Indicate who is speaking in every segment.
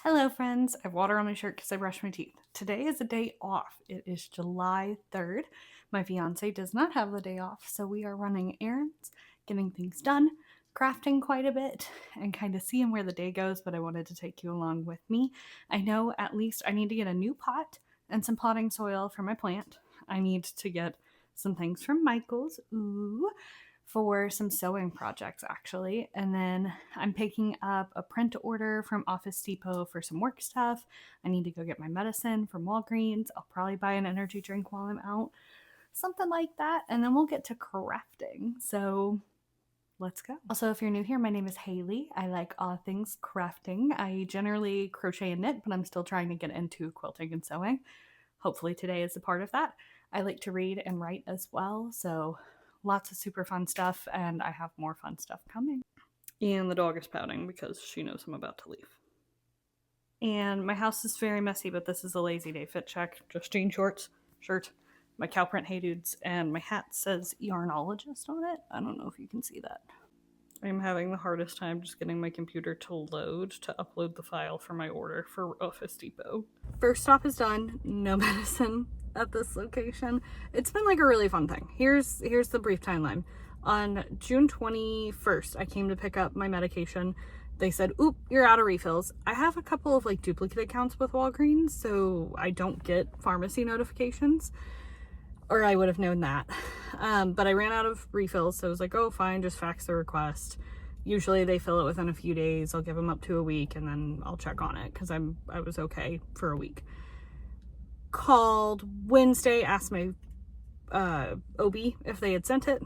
Speaker 1: Hello friends, I have water on my shirt because I brushed my teeth. Today is a day off. It is July 3rd. My fiance does not have the day off, so we are running errands, getting things done, crafting quite a bit, and kind of seeing where the day goes, but I wanted to take you along with me. I know at least I need to get a new pot and some potting soil for my plant. I need to get some things from Michael's. Ooh, for some sewing projects actually. And then I'm picking up a print order from Office Depot for some work stuff. I need to go get my medicine from Walgreens. I'll probably buy an energy drink while I'm out, something like that. And then we'll get to crafting. So let's go. Also, if you're new here, my name is Haley. I like all things crafting. I generally crochet and knit, but I'm still trying to get into quilting and sewing. Hopefully today is a part of that. I like to read and write as well, so lots of super fun stuff, and I have more fun stuff coming. And the dog is pouting because she knows I'm about to leave. And my house is very messy, but this is a lazy day fit check. Just jean shorts, shirt, my cow print Hey Dudes, and my hat says Yarnologist on it. I don't know if you can see that. I'm having the hardest time just getting my computer to load to upload the file for my order for Office Depot. First stop is done. No medicine at this location. It's been like a really fun thing. Here's the brief timeline. On June 21st, I came to pick up my medication. They said, oop, you're out of refills. I have a couple of like duplicate accounts with Walgreens, so I don't get pharmacy notifications, or I would have known that. But I ran out of refills, so I was like, oh, fine, just fax the request. Usually they fill it within a few days. I'll give them up to a week and then I'll check on it because I was okay for a week. Called Wednesday, asked my OB if they had sent it.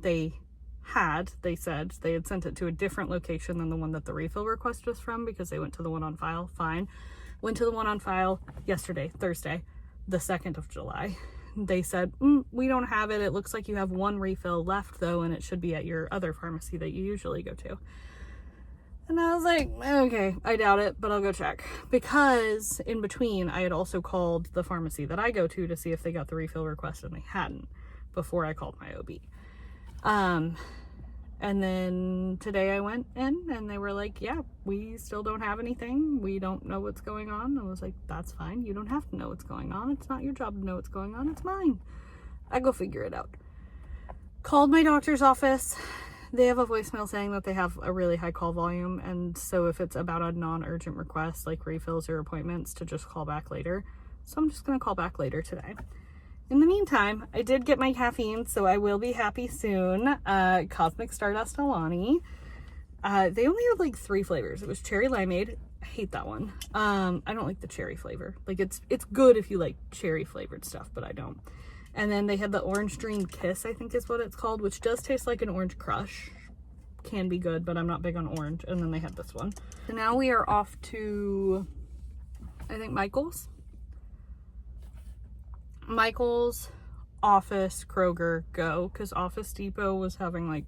Speaker 1: They said they had sent it to a different location than the one that the refill request was from because they went to the one on file. Fine. Went to the one on file yesterday, Thursday, the 2nd of July. They said, we don't have it. It looks like you have one refill left though, and it should be at your other pharmacy that you usually go to. And I was like, okay, I doubt it, but I'll go check. Because in between, I had also called the pharmacy that I go to see if they got the refill request, and they hadn't before I called my OB. And then today I went in and they were like, yeah, we still don't have anything. We don't know what's going on. I was like, that's fine. You don't have to know what's going on. It's not your job to know what's going on. It's mine. I go figure it out. Called my doctor's office. They have a voicemail saying that they have a really high call volume. And so if it's about a non-urgent request, like refills or appointments, to just call back later. So I'm just going to call back later today. In the meantime, I did get my caffeine, so I will be happy soon. Cosmic Stardust Alani. They only had like 3 flavors. It was cherry limeade. I hate that one. I don't like the cherry flavor. Like it's good if you like cherry flavored stuff, but I don't. And then they had the Orange Dream Kiss, I think is what it's called, which does taste like an orange crush. Can be good, but I'm not big on orange. And then they had this one. So now we are off to, I think, Michael's, Office, Kroger, Go, because Office Depot was having like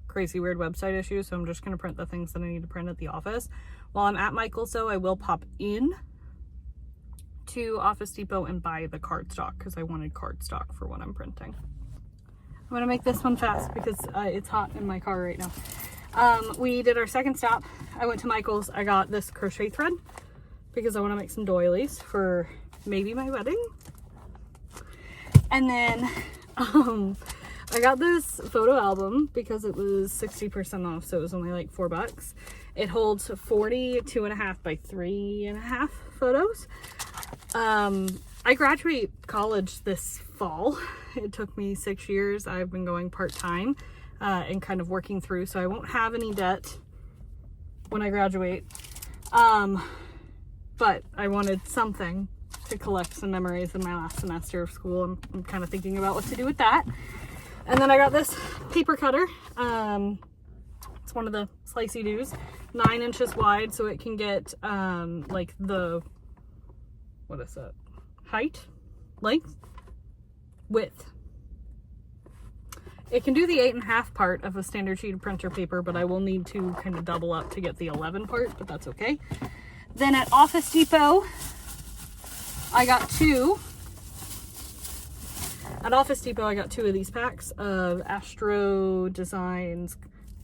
Speaker 1: crazy weird website issues, so I'm just going to print the things that I need to print at the office. While I'm at Michael's though, I will pop in to Office Depot and buy the cardstock because I wanted cardstock for what I'm printing. I'm going to make this one fast because it's hot in my car right now. We did our second stop. I went to Michael's. I got this crochet thread because I want to make some doilies for maybe my wedding. And then I got this photo album because it was 60% off, so it was only like $4. It holds 42.5 by 3.5 photos. I graduate college this fall. It took me 6 years. I've been going part-time and kind of working through, so I won't have any debt when I graduate. But I wanted something to collect some memories in my last semester of school. I'm kind of thinking about what to do with that. And then I got this paper cutter. It's one of the slicey doos, 9 inches wide, so it can get like the, what is that? Height, length, width. It can do the 8.5 part of a standard sheet of printer paper, but I will need to kind of double up to get the 11 part, but that's okay. Then at Office Depot, I got 2. At Office Depot, I got 2 of these packs of Astro Designs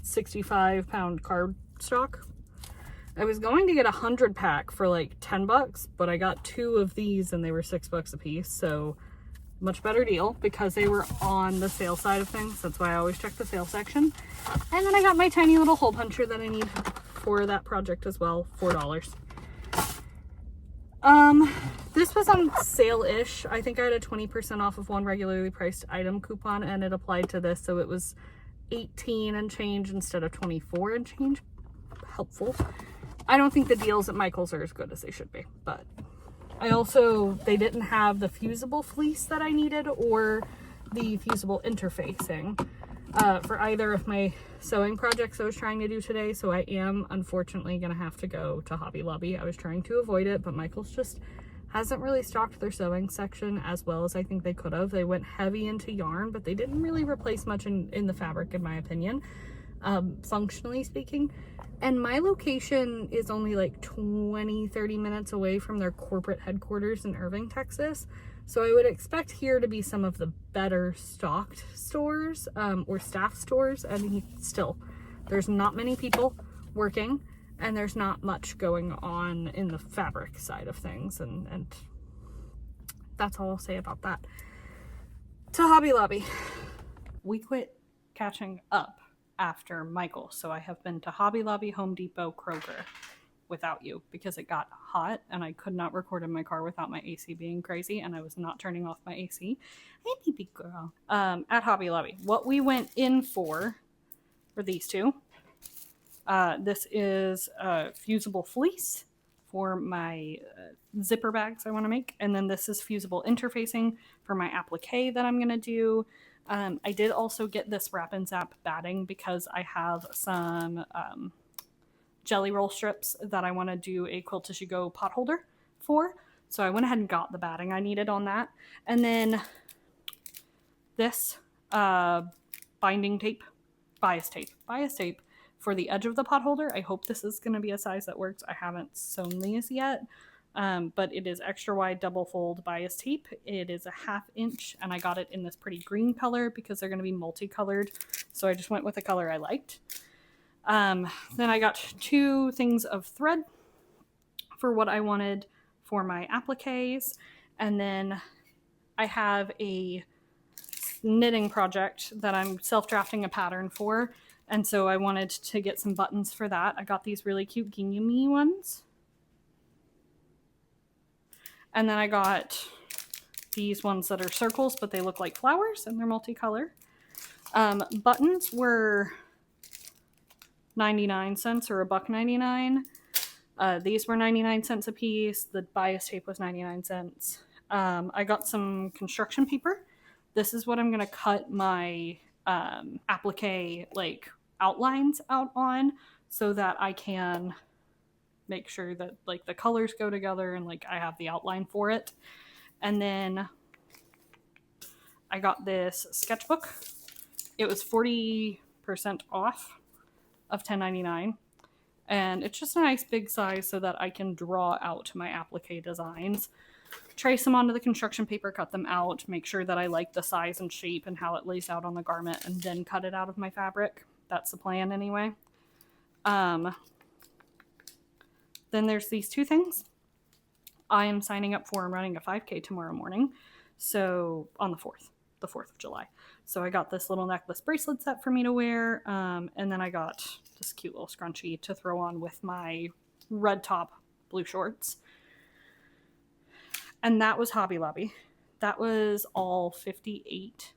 Speaker 1: 65-pound cardstock. I was going to get 100 pack for like 10 bucks, but I got 2 of these and they were 6 bucks a piece. So much better deal because they were on the sale side of things. That's why I always check the sale section. And then I got my tiny little hole puncher that I need for that project as well, $4. This was on sale-ish. I think I had a 20% off of one regularly priced item coupon and it applied to this, so it was 18 and change instead of 24 and change. Helpful. I don't think the deals at Michael's are as good as they should be, but they didn't have the fusible fleece that I needed or the fusible interfacing for either of my sewing projects I was trying to do today, so I am unfortunately gonna have to go to Hobby Lobby. I was trying to avoid it, but Michael's just hasn't really stocked their sewing section as well as I think they could have. They went heavy into yarn, but they didn't really replace much in the fabric, in my opinion, functionally speaking. And my location is only like 20-30 minutes away from their corporate headquarters in Irving, Texas. So I would expect here to be some of the better stocked stores or staff stores. And still, there's not many people working and there's not much going on in the fabric side of things. And that's all I'll say about that. To Hobby Lobby. We quit catching up after Michael, so I have been to Hobby Lobby, Home Depot, Kroger without you because it got hot and I could not record in my car without my AC being crazy and I was not turning off my AC. I'm a big girl. At Hobby Lobby, what we went in for were these two. This is fusible fleece for my zipper bags I want to make, and then this is fusible interfacing for my applique that I'm going to do. I did also get this Wrap and Zap batting because I have some jelly roll strips that I want to do a Quilt As You Go pot holder for. So I went ahead and got the batting I needed on that. And then this binding tape, bias tape for the edge of the pot holder. I hope this is going to be a size that works. I haven't sewn these yet. But it is extra wide double fold bias tape. It is a 1/2 inch and I got it in this pretty green color because they're going to be multicolored. So I just went with the color I liked. Then I got 2 things of thread for what I wanted for my appliques. And then I have a knitting project that I'm self-drafting a pattern for. And so I wanted to get some buttons for that. I got these really cute gingham ones. And then I got these ones that are circles, but they look like flowers and they're multicolor. Buttons were 99 cents or $1.99. These were 99 cents a piece. The bias tape was 99 cents. I got some construction paper. This is what I'm going to cut my applique like outlines out on so that I can make sure that like the colors go together and like I have the outline for it. And then I got this sketchbook. It was 40% off of $10.99. And it's just a nice big size so that I can draw out my applique designs, trace them onto the construction paper, cut them out, make sure that I like the size and shape and how it lays out on the garment, and then cut it out of my fabric. That's the plan anyway. Then there's these 2 things. I am signing up for and running a 5K tomorrow morning. So on the 4th of July. So I got this little necklace bracelet set for me to wear. And then I got this cute little scrunchie to throw on with my red top, blue shorts. And that was Hobby Lobby. That was all 58.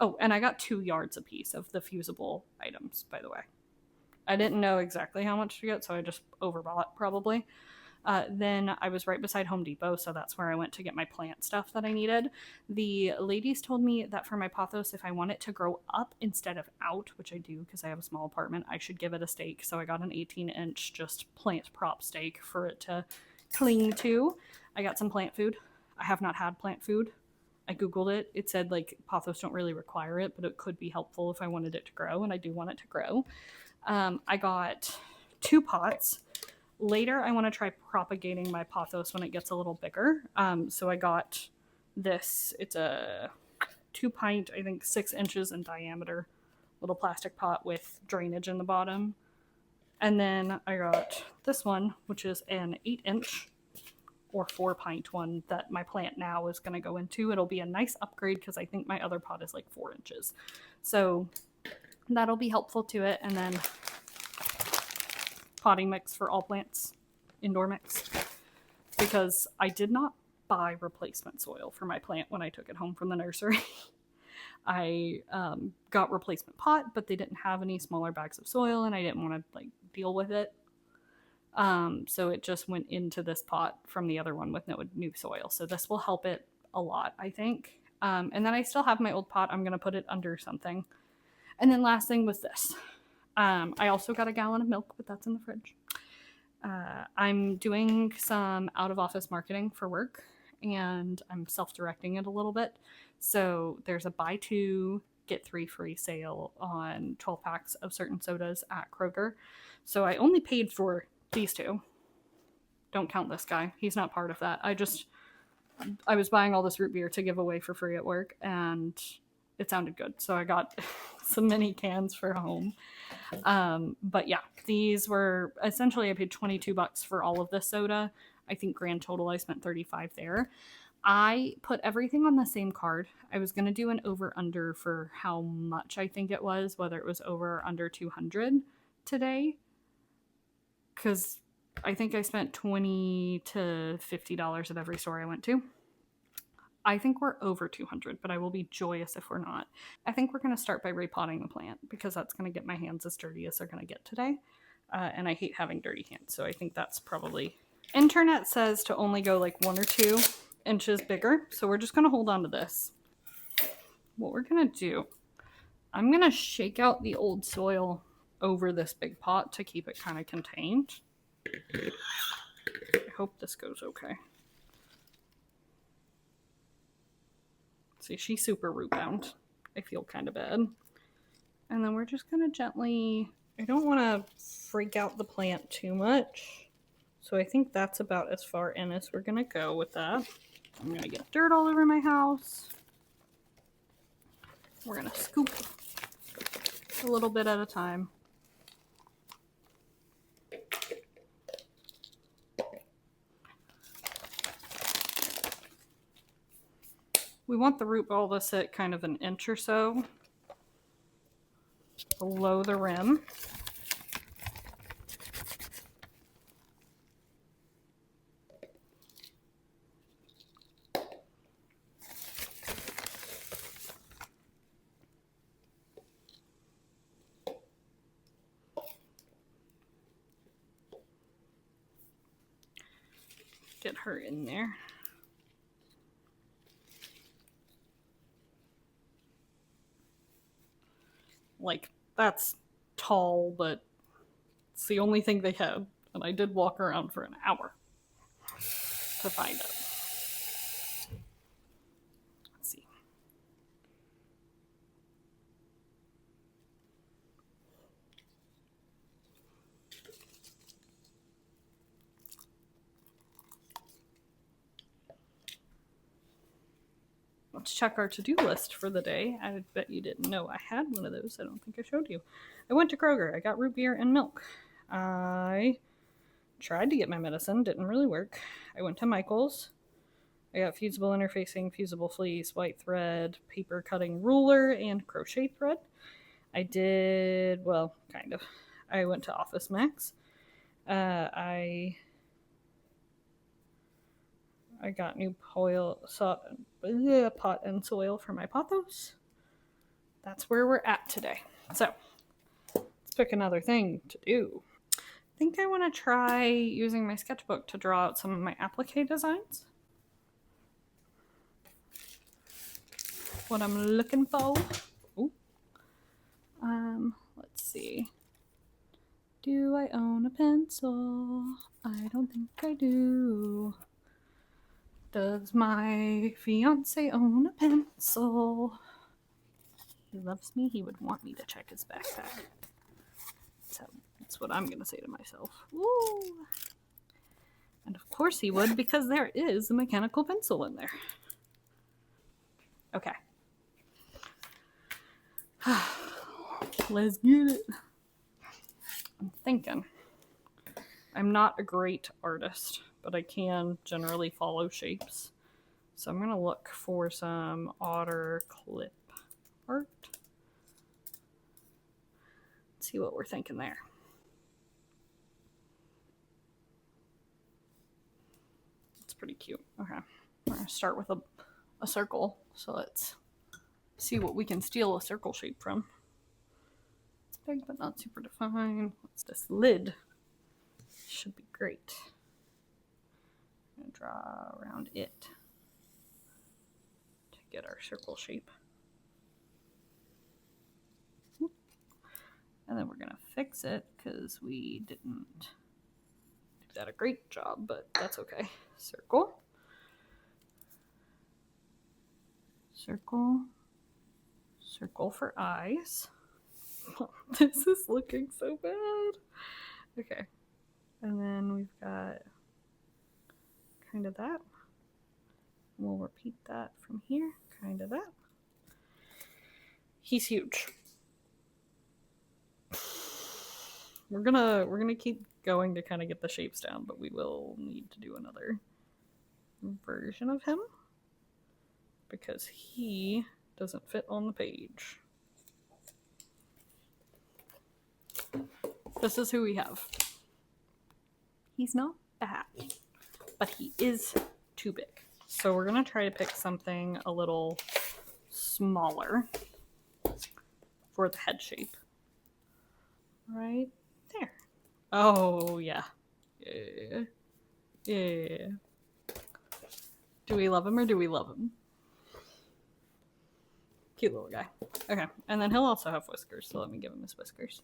Speaker 1: Oh, and I got 2 yards a piece of the fusible items, by the way. I didn't know exactly how much to get, so I just overbought probably. Then I was right beside Home Depot, so that's where I went to get my plant stuff that I needed. The ladies told me that for my pothos, if I want it to grow up instead of out, which I do because I have a small apartment, I should give it a stake. So I got an 18-inch just plant prop stake for it to cling to. I got some plant food. I have not had plant food. I Googled it. It said like pothos don't really require it, but it could be helpful if I wanted it to grow, and I do want it to grow. I got 2 pots. Later, I want to try propagating my pothos when it gets a little bigger. So I got this. It's a 2-pint, I think 6 inches in diameter, little plastic pot with drainage in the bottom. And then I got this one, which is an 8-inch or 4-pint one that my plant now is going to go into. It'll be a nice upgrade because I think my other pot is like 4 inches. So that'll be helpful to it. And then potting mix for all plants, indoor mix, because I did not buy replacement soil for my plant when I took it home from the nursery. I got replacement pot, but they didn't have any smaller bags of soil, and I didn't want to like deal with it. So it just went into this pot from the other one with no new soil. So this will help it a lot, I think. And then I still have my old pot. I'm going to put it under something. And then last thing was this. I also got a gallon of milk, but that's in the fridge. I'm doing some out-of-office marketing for work, and I'm self-directing it a little bit. So there's a buy 2, get 3 free sale on 12 packs of certain sodas at Kroger. So I only paid for these 2. Don't count this guy. He's not part of that. I was buying all this root beer to give away for free at work, and it sounded good. So I got some mini cans for home. But yeah, these were essentially, I paid $22 for all of this soda. I think grand total I spent $35 there. I put everything on the same card. I was going to do an over under for how much I think it was, whether it was over or under 200 today. Because I think I spent $20 to $50 at every store I went to. I think we're over 200, but I will be joyous if we're not. I think we're going to start by repotting the plant because that's going to get my hands as dirty as they're going to get today. And I hate having dirty hands, so I think that's probably... Internet says to only go like 1 or 2 inches bigger, so we're just going to hold on to this. What we're going to do, I'm going to shake out the old soil over this big pot to keep it kind of contained. I hope this goes okay. See, she's super root bound. I feel kind of bad. And then we're just going to gently... I don't want to freak out the plant too much. So I think that's about as far in as we're going to go with that. I'm going to get dirt all over my house. We're going to scoop a little bit at a time. We want the root ball to sit kind of 1 inch or so below the rim. Get her in there. Like, that's tall, but it's the only thing they had. And I did walk around for an hour to find it. Let's see. Let's check our to-do list for the day. I bet you didn't know I had one of those. I don't think I showed you. I went to Kroger. I got root beer and milk. I tried to get my medicine. Didn't really work. I went to Michael's. I got fusible interfacing, fusible fleece, white thread, paper cutting ruler, and crochet thread. I did, well, kind of. I went to Office Max. I got new pot and soil for my pothos. That's where we're at today. So, let's pick another thing to do. I think I want to try using my sketchbook to draw out some of my applique designs. What I'm looking for. Ooh. Let's see. Do I own a pencil? I don't think I do. Does my fiance own a pencil? He loves me. He would want me to check his backpack. So that's what I'm going to say to myself. Woo! And of course he would, because there is a mechanical pencil in there. Okay. Let's get it. I'm thinking. I'm not a great artist, but I can generally follow shapes. So I'm going to look for some otter clip art. Let's see what we're thinking there. It's pretty cute. Okay. We're going to start with a circle. So let's see what we can steal a circle shape from. It's big but not super defined. What's this? Lid. Should be great. I'm going to draw around it to get our circle shape. And then we're going to fix it because we didn't do that a great job, but that's okay. Circle. Circle. Circle for eyes. This is looking so bad. Okay. And then we've got kind of that. We'll repeat that from here. Kind of that. He's huge. We're gonna keep going to kind of get the shapes down, but we will need to do another version of him because he doesn't fit on the page. This is who we have. He's not bad, but he is too big. So we're gonna try to pick something a little smaller for the head shape. Right there. Oh, yeah. Yeah. Yeah. Do we love him or do we love him? Cute little guy. Okay. And then he'll also have whiskers, so let me give him his whiskers.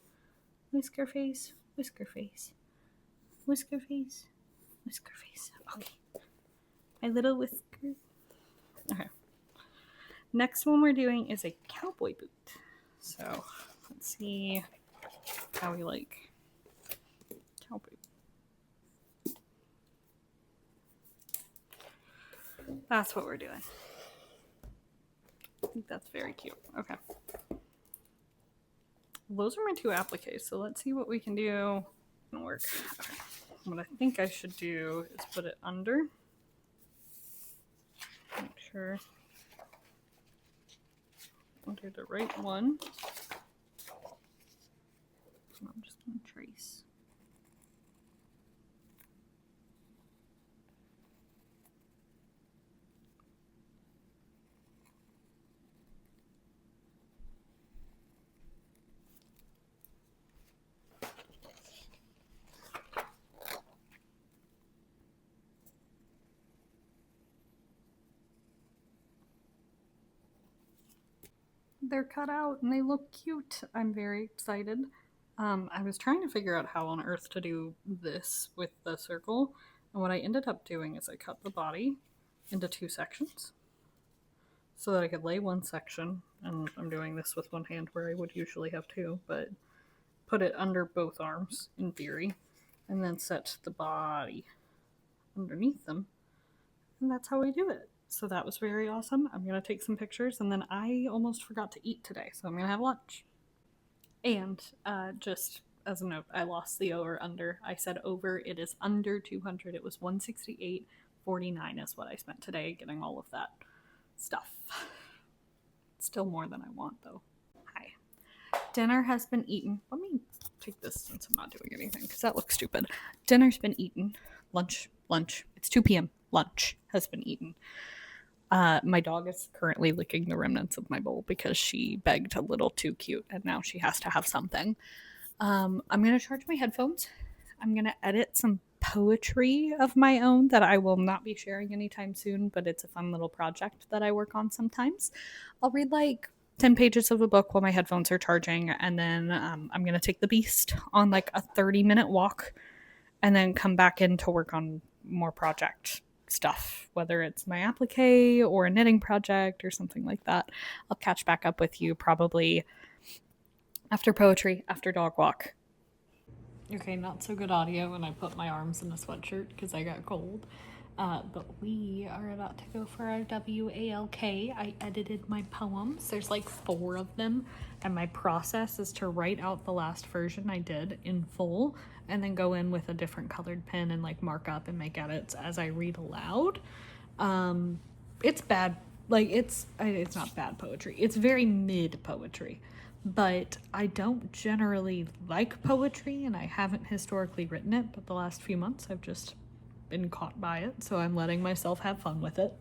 Speaker 1: Whisker face. Whisker face. Whisker face. Whisker face. Okay. My little whiskers. Okay. Next one we're doing is a cowboy boot. So let's see how we like cowboy. That's what we're doing. I think that's very cute. Okay. Those are my two appliques, so let's see what we can do. It'll work. Okay. What I think I should do is put it under. Make sure under the right one. And I'm just going to trace. They're cut out and they look cute. I'm very excited. I was trying to figure out how on earth to do this with the circle, and what I ended up doing is I cut the body into two sections so that I could lay one section, and I'm doing this with one hand where I would usually have two, but put it under both arms in theory, and then set the body underneath them, and that's how I do it. So that was very awesome. I'm going to take some pictures, and then I almost forgot to eat today, so I'm going to have lunch. And just as a note, I lost the over under. I said over, it is under 200. It was 168.49 is what I spent today getting all of that stuff. Still more than I want, though. Hi. Dinner has been eaten. Let me take this since I'm not doing anything, because that looks stupid. Dinner's been eaten. Lunch. It's 2 p.m. Lunch has been eaten. My dog is currently licking the remnants of my bowl because she begged a little too cute, and now she has to have something. I'm going to charge my headphones. I'm going to edit some poetry of my own that I will not be sharing anytime soon, but it's a fun little project that I work on sometimes. I'll read like 10 pages of a book while my headphones are charging, and then I'm going to take the beast on like a 30-minute walk and then come back in to work on more project stuff, whether it's my applique or a knitting project or something like that. I'll catch back up with you probably after poetry, after dog walk. Okay, not so good audio when I put my arms in a sweatshirt because I got cold. But we are about to go for our WALK. I edited my poems. There's like 4 of them, and my process is to write out the last version I did in full and then go in with a different colored pen and like mark up and make edits as I read aloud. It's bad. Like it's not bad poetry. It's very mid poetry. But I don't generally like poetry, and I haven't historically written it, but the last few months I've just been caught by it, so I'm letting myself have fun with it.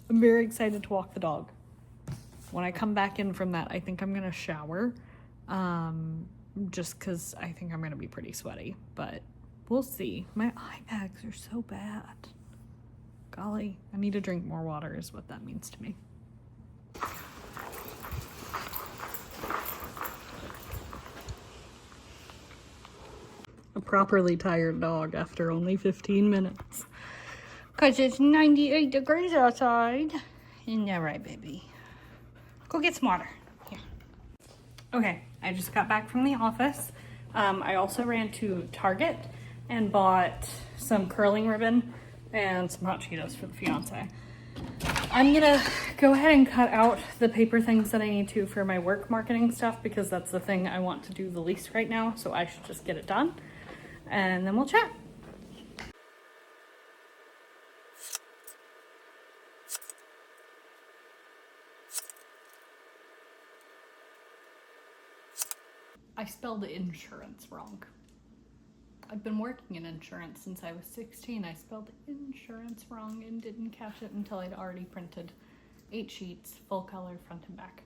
Speaker 1: I'm very excited to walk the dog. When I come back in from that, I think I'm gonna shower, just because I think I'm gonna be pretty sweaty, but we'll see. My eye bags are so bad. Golly, I need to drink more water is what that means to me. A properly tired dog after only 15 minutes. Because it's 98 degrees outside. Isn't that right, baby? Go get some water. Here. Okay, I just got back from the office. I also ran to Target and bought some curling ribbon and some hot Cheetos for the fiance. I'm gonna go ahead and cut out the paper things that I need to for my work marketing stuff, because that's the thing I want to do the least right now, so I should just get it done. And then we'll chat. I spelled insurance wrong. I've been working in insurance since I was 16. I spelled insurance wrong and didn't catch it until I'd already printed 8 sheets, full color, front and back.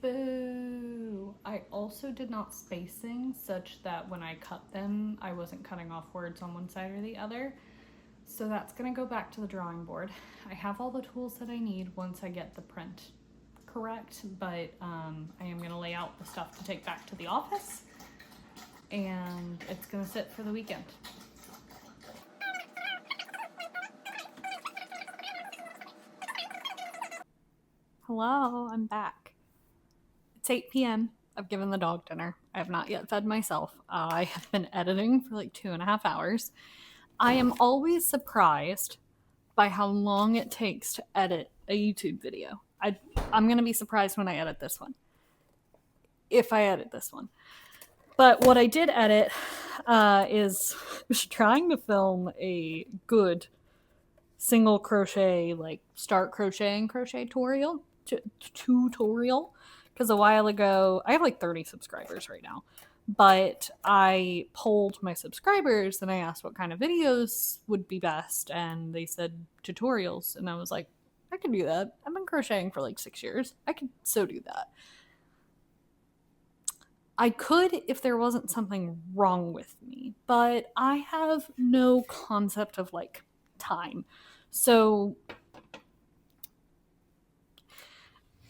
Speaker 1: Boo! I also did not space things such that when I cut them, I wasn't cutting off words on one side or the other. So that's gonna go back to the drawing board. I have all the tools that I need once I get the print correct, but I am gonna lay out the stuff to take back to the office, and it's gonna sit for the weekend. Hello, I'm back. It's 8 p.m. I've given the dog dinner. I have not yet fed myself. I have been editing for like 2.5 hours. I am always surprised by how long it takes to edit a YouTube video. I'm going to be surprised when I edit this one. If I edit this one. But what I did edit is trying to film a good single crochet, like start crocheting crochet tutorial. Because a while ago, I have like 30 subscribers right now, but I polled my subscribers and I asked what kind of videos would be best, and they said tutorials, and I was like, I can do that. I've been crocheting for like 6 years. I could so do that. I could if there wasn't something wrong with me, but I have no concept of like time. So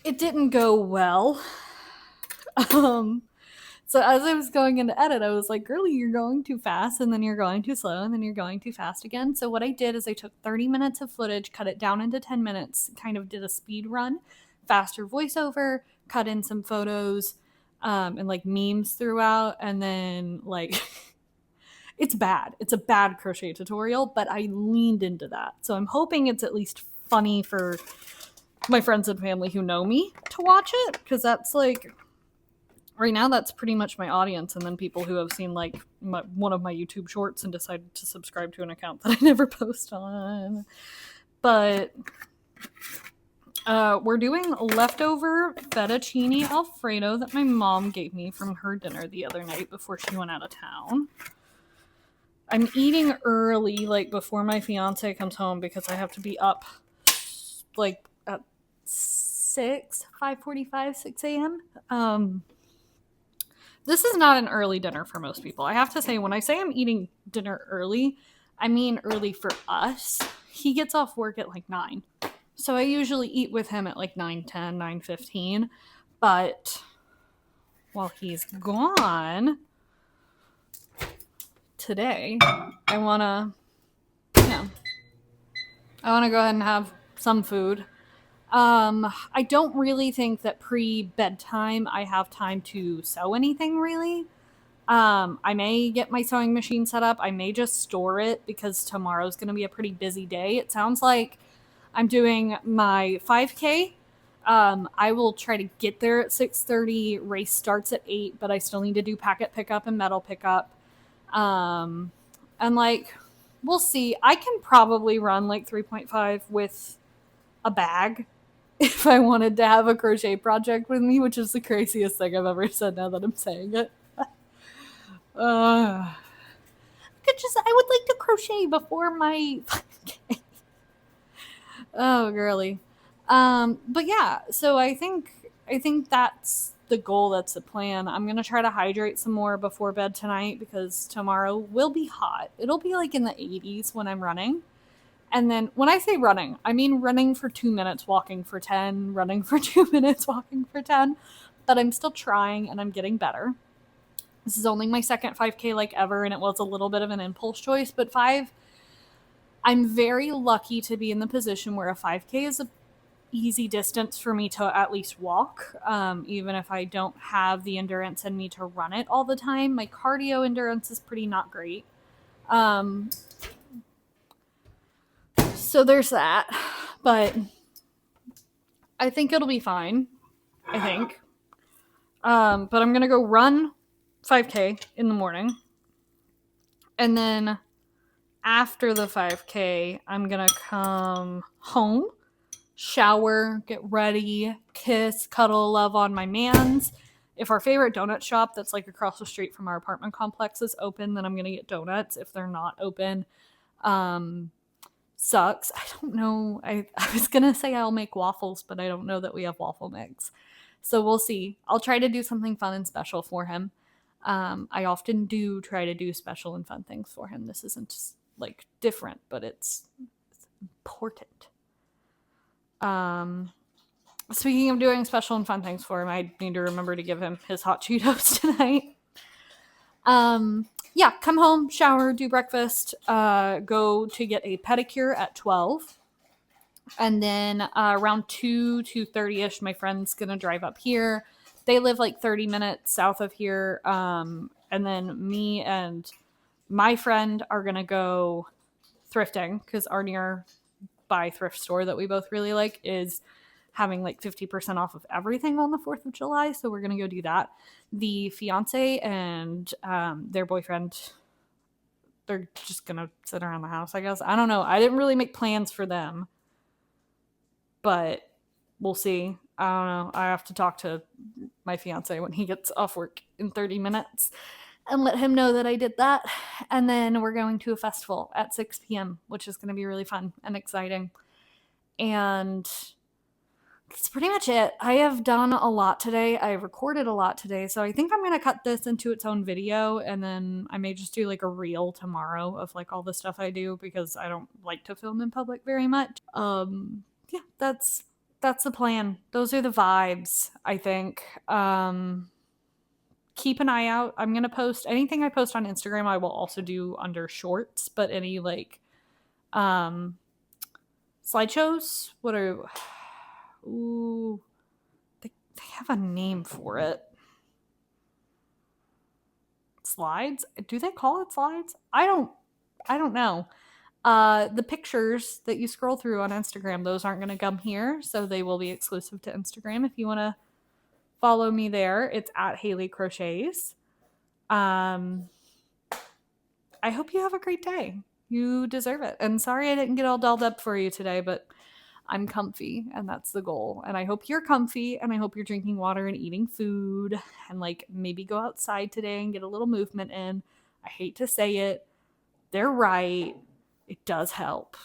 Speaker 1: it didn't go well. So as I was going into edit, I was like, girlie, you're going too fast, and then you're going too slow, and then you're going too fast again. So what I did is I took 30 minutes of footage, cut it down into 10 minutes, kind of did a speed run, faster voiceover, cut in some photos, and like memes throughout, and then like it's bad. It's a bad crochet tutorial, but I leaned into that. So I'm hoping it's at least funny for my friends and family who know me to watch it, because that's like right now that's pretty much my audience, and then people who have seen like one of my YouTube shorts and decided to subscribe to an account that I never post on. But we're doing leftover fettuccine Alfredo that my mom gave me from her dinner the other night before she went out of town. I'm eating early, like before my fiance comes home, because I have to be up like at 5:45, 6 a.m. This is not an early dinner for most people. I have to say, when I say I'm eating dinner early, I mean early for us. He gets off work at like 9. So I usually eat with him at like 9:10, 9:15. But while he's gone today, I want to go ahead and have some food. I don't really think that pre-bedtime I have time to sew anything really. I may get my sewing machine set up. I may just store it because tomorrow's going to be a pretty busy day. It sounds like I'm doing my 5K. I will try to get there at 6:30. Race starts at 8, but I still need to do packet pickup and metal pickup. And like, we'll see. I can probably run like 3.5 with a bag if I wanted to have a crochet project with me, which is the craziest thing I've ever said now that I'm saying it. I would like to crochet before my 5K. Oh, girly. But yeah, so I think that's the goal. That's the plan. I'm gonna try to hydrate some more before bed tonight because tomorrow will be hot. It'll be like in the 80s when I'm running. And then when I say running, I mean running for 2 minutes, walking for 10, running for 2 minutes, walking for 10. But I'm still trying and I'm getting better. This is only my second 5K like ever, and it was a little bit of an impulse choice, but I'm very lucky to be in the position where a 5K is a easy distance for me to at least walk, even if I don't have the endurance in me to run it all the time. My cardio endurance is pretty not great. So there's that, but I think it'll be fine. I think. But I'm gonna go run 5K in the morning, and then after the 5K, I'm gonna come home, shower, get ready, kiss, cuddle, love on my mans. If our favorite donut shop that's like across the street from our apartment complex is open, then I'm gonna get donuts. If they're not open, sucks. I don't know. I was gonna say I'll make waffles, but I don't know that we have waffle mix. So we'll see. I'll try to do something fun and special for him. I often do try to do special and fun things for him. This isn't just like different, but it's important. Speaking of doing special and fun things for him, I need to remember to give him his hot Cheetos tonight. Yeah, come home, shower, do breakfast, go to get a pedicure at 12. And then around 2:30ish, my friend's gonna drive up here. They live like 30 minutes south of here. And then me and my friend are gonna go thrifting because our nearby thrift store that we both really like is having like 50% off of everything on the 4th of July. So we're gonna go do that. The fiance and their boyfriend, they're just gonna sit around the house, I guess. I don't know. I didn't really make plans for them, but we'll see. I don't know. I have to talk to my fiance when he gets off work in 30 minutes and let him know that I did that. And then we're going to a festival at 6 p.m., which is going to be really fun and exciting. And that's pretty much it. I have done a lot today. I recorded a lot today. So I think I'm going to cut this into its own video. And then I may just do like a reel tomorrow of like all the stuff I do because I don't like to film in public very much. Yeah, that's the plan. Those are the vibes, I think. Keep an eye out. I'm going to post anything I post on Instagram. I will also do under shorts, but any like slideshows, what are they have a name for it. Slides? Do they call it slides? I don't know. The pictures that you scroll through on Instagram, those aren't going to come here, so they will be exclusive to Instagram. If you want to follow me there, it's at Haley Crochets. I hope you have a great day. You deserve it. And sorry I didn't get all dolled up for you today, but I'm comfy, and that's the goal. And I hope you're comfy, and I hope you're drinking water and eating food, and like maybe go outside today and get a little movement in. I hate to say it. They're right. It does help.